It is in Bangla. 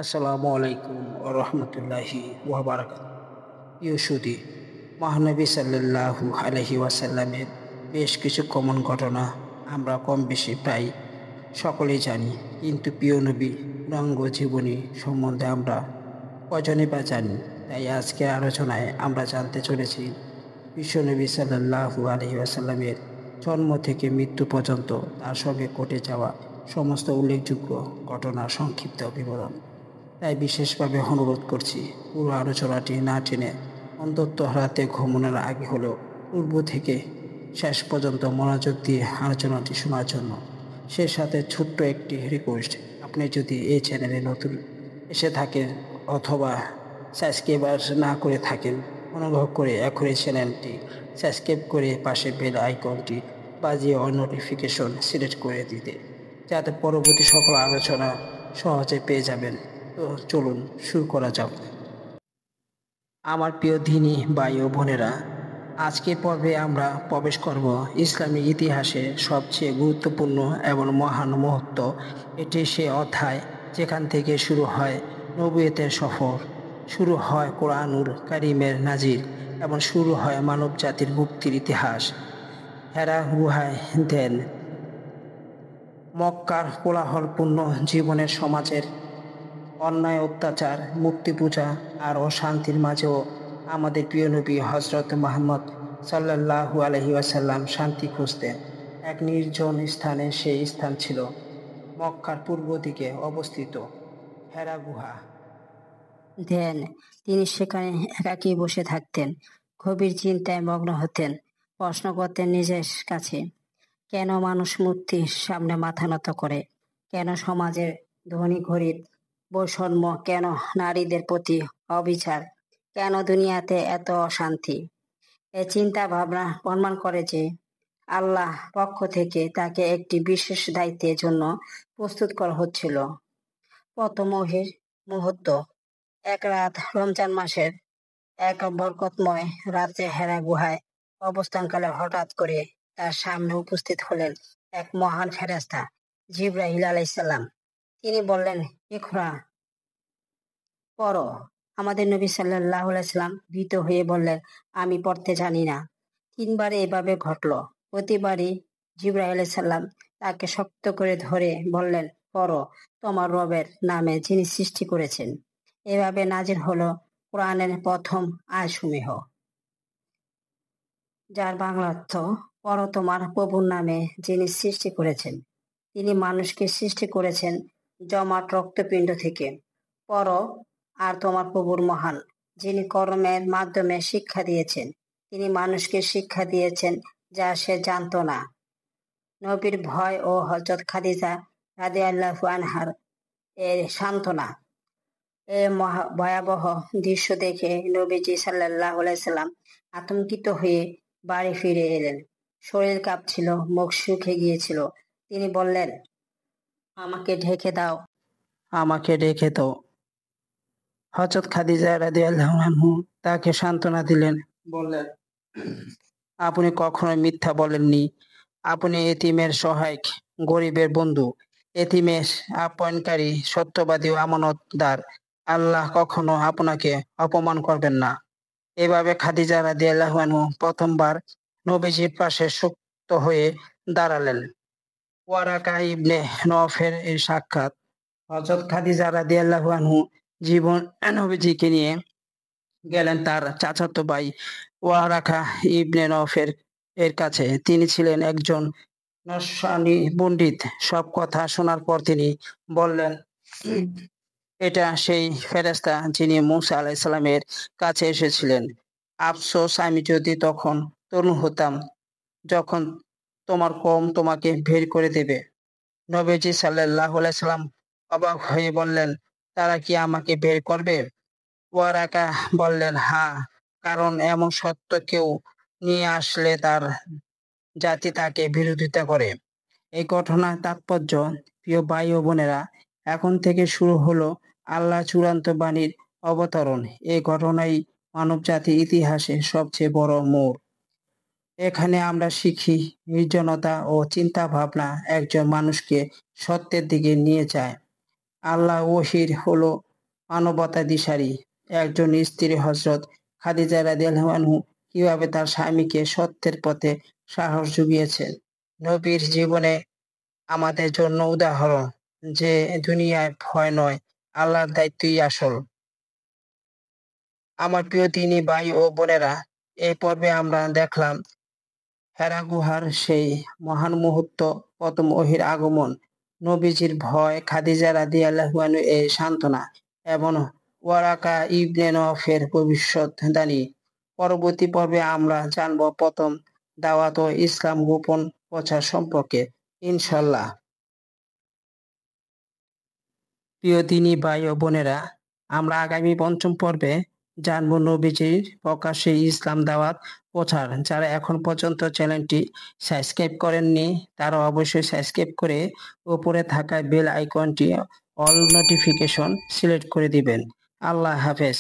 আসসালামু আলাইকুম ওয়া রাহমাতুল্লাহি ওয়া বারাকাতুহু। প্রিয় সুধী, মহানবী সাল্লাল্লাহু আলাইহি ওয়াসাল্লামের বেশ কিছু কমন ঘটনা আমরা কম বেশি প্রায় সকলেই জানি। কিন্তু প্রিয় নবী পূর্ণাঙ্গ জীবনী সম্বন্ধে আমরা কজনই বা জানি? তাই আজকের আলোচনায় আমরা জানতে চলেছি বিশ্বনবী সাল্লাল্লাহু আলাইহি ওয়াসাল্লামের জন্ম থেকে মৃত্যু পর্যন্ত তার সঙ্গে ঘটে যাওয়া সমস্ত উল্লেখযোগ্য ঘটনার সংক্ষিপ্ত বিবরণ। তাই বিশেষভাবে অনুরোধ করছি, পুরো আলোচনাটি না টেনে অন্তত রাতে ঘুমানোর আগে হলেও পূর্ব থেকে শেষ পর্যন্ত মনোযোগ দিয়ে আলোচনাটি শোনার জন্য। সে সাথে ছোট্ট একটি রিকোয়েস্ট, আপনি যদি এই চ্যানেলে নতুন এসে থাকেন অথবা সাবস্ক্রাইবার না করে থাকেন, অনুগ্রহ করে এখনই চ্যানেলটি সাবস্ক্রাইব করে পাশে বেল আইকনটি বাজিয়ে অল নোটিফিকেশন সিলেক্ট করে দিতে, যাতে পরবর্তী সকল আলোচনা সহজে পেয়ে যাবেন। তো চলুন শুরু করা যাক। আমার প্রিয় দিনী ভাই ও বোনেরা, আজকের পর্বে আমরা প্রবেশ করব ইসলামী ইতিহাসে সবচেয়ে গুরুত্বপূর্ণ এবং মহান মুহূর্ত। এটি সে অধ্যায় যেখান থেকে শুরু হয় নবুয়তের সফর, শুরু হয় কোরআনুল কারিমের নাজিল এবং শুরু হয় মানব জাতির মুক্তির ইতিহাস। হেরা গুহায় দেন মক্কার কোলাহলপূর্ণ জীবনের সমাজের অন্যায়, অত্যাচার, মূর্তি পূজা আর অশান্তির মাঝেও আমাদের প্রিয় নবী হজরত মুহাম্মদ সাল্লাল্লাহু আলাইহি ওয়াসাল্লাম শান্তি খুঁজতেন এক নির্জন স্থানে। সেই স্থান ছিল মক্কার পূর্ব দিকে অবস্থিত হেরা গুহা। দেন তিনি সেখানে একাকী বসে থাকতেন, গভীর চিন্তায় মগ্ন হতেন। প্রশ্ন করতেন নিজের কাছে, কেন মানুষ মূর্তির সামনে মাথা নত করে? কেন সমাজের ধনী গরিব বৈষম্য? কেন নারীদের প্রতি অবিচার? কেন দুনিয়াতে এত অশান্তি? এই চিন্তা ভাবনা প্রমাণ করে যে আল্লাহ পক্ষ থেকে তাকে একটি বিশেষ দায়িত্বের জন্য প্রস্তুত করা হচ্ছিল। প্রথম ওহীর মুহূর্ত। এক রাত, রমজান মাসের এক বরকতময় রাতে হেরা গুহায় অবস্থানকালে হঠাৎ করে তার সামনে উপস্থিত হলেন এক মহান ফেরেশতা, জিবরাইল আলাইহিস সালাম। তিনি বললেন, ইকরা, পড়ো। আমাদের নবী সাল্লাল্লাহু আলাইহি সাল্লাম ভীত হয়ে বললেন, আমি পড়তে জানি না। তিনবার এভাবে ঘটল। প্রতিবারই জিবরাইল আলাইহিস সালাম তাকে শক্ত করে ধরে বললেন, পড়ো তোমার রবের নামে, যিনি সৃষ্টি করেছেন। এভাবে নাজিল হলো কোরআনের প্রথম আয়াতসমূহ, যার বাংলা অর্থ, পড়ো তোমার প্রভুর নামে, যিনি সৃষ্টি করেছেন। তিনি মানুষকে সৃষ্টি করেছেন জমাট রক্তপিণ্ড থেকে। পড়ো আর তোমার প্রভুর মহান, যিনি কর্মের মাধ্যমে শিক্ষা দিয়েছেন। তিনি মানুষকে শিক্ষা দিয়েছেন যা সে জানত না। নবীর ভয় ও হযরত খাদিজা রাদিয়াল্লাহু আনহার এর সান্ত্বনা। এই ভয়াবহ দৃশ্য দেখে নবীজি সাল্লাল্লাহু আলাইহি সাল্লাম আতঙ্কিত হয়ে বাড়ি ফিরে এলেন। শরীর কাঁপছিল, মুখ শুকিয়ে গিয়েছিল। তিনি বললেন, আমাকে ঢেকে দাও, আমাকে রেখে দাও। হযরত খাদিজা রাদিয়াল্লাহু আনহু তাকে সান্ত্বনা দিলেন, বললেন, আপনি কখনো মিথ্যা বলেননি। আপনি এতিমের সহায়ক, গরিবের বন্ধু, এতিমের আপ্যায়নকারী, সত্যবাদী ও আমানতদার। আল্লাহ কখনো আপনাকে অপমান করবেন না। এভাবে খাদিজা রাদিয়াল্লাহু আনহু প্রথমবার নবীজির পাশে শক্ত হয়ে দাঁড়ালেন। ওয়ারাকা ইবনে নওফেল এর সাক্ষাৎ। হযরত খাদিজা রাদিয়াল্লাহু আনহু জীবন নবীজিকে নিয়ে গেলেন তার চাচাতো ভাই ওয়ারাকা ইবনে নওফেল এর কাছে। তিনি ছিলেন একজন নসরানী পণ্ডিত। সব কথা শোনার পর তিনি বললেন, এটা সেই ফেরেশতা যিনি মূসা আলাইহিস সালামের কাছে এসেছিলেন। আফসোস, আমি যদি তখন তরুণ হতাম যখন তোমার কওম তোমাকে বের করে দেবে। নবীজি সাল্লাল্লাহু আলাইহি সাল্লাম অবাক হয়ে বললেন, তারা কি আমাকে বের করবে? ওয়ারাকা বললেন, হ্যাঁ, কারণ এমন সত্য কেউ নিয়ে আসলে তার জাতি তাকে বিরোধিতা করে। এই ঘটনার তাৎপর্য, প্রিয় ভাই ও বোনেরা, এখন থেকে শুরু হলো আল্লাহ চূড়ান্ত বাণীর অবতরণ। এই ঘটনাই মানবজাতির ইতিহাসে সবচেয়ে বড় মোড়। এখানে আমরা শিখি, নির্জনতা ও চিন্তা ভাবনা একজন মানুষকে সত্যের দিকে নিয়ে যায়। আল্লাহ ওহীর হলো মানবতা দিশারি একজন স্ত্রী হযরত খাদিজা রাদিয়াল্লাহু আনহু কিভাবে তার স্বামীকে সত্যের পথে সাহস জুগিয়েছেন। নবীর জীবনে আমাদের জন্য উদাহরণ যে দুনিয়ায় ভয় নয়, আল্লাহর দায়িত্বই আসল। আমার প্রিয় দিনী ভাই ও বোনেরা, এই পর্বে আমরা দেখলাম হেরা গুহার সেই মহান মুহূর্ত, প্রথম ওহীর আগমন, নবীজির ভয়, খাদিজা রাদিয়াল্লাহু আনহু এর সান্ত্বনা এবং ওয়ারাকা ইবনে নওফের ভবিষ্যদ্বাণী। পরবর্তী পর্বে আমরা জানব প্রথম দাওয়াত ও ইসলাম গোপন প্রচার সম্পর্কে ইনশাল্লাহ। প্রিয় দিনী ভাই ও বোনেরা, আমরা আগামী পঞ্চম পর্বে জানব নবীজির প্রকাশ্যে ইসলাম দাওয়াত প্রচার। যারা এখন পর্যন্ত চ্যানেলটি সাবস্ক্রাইব করেননি তারা অবশ্যই সাবস্ক্রাইব করে উপরে থাকা বেল আইকনটি অল নোটিফিকেশন সিলেক্ট করে দিবেন। আল্লাহ হাফেজ।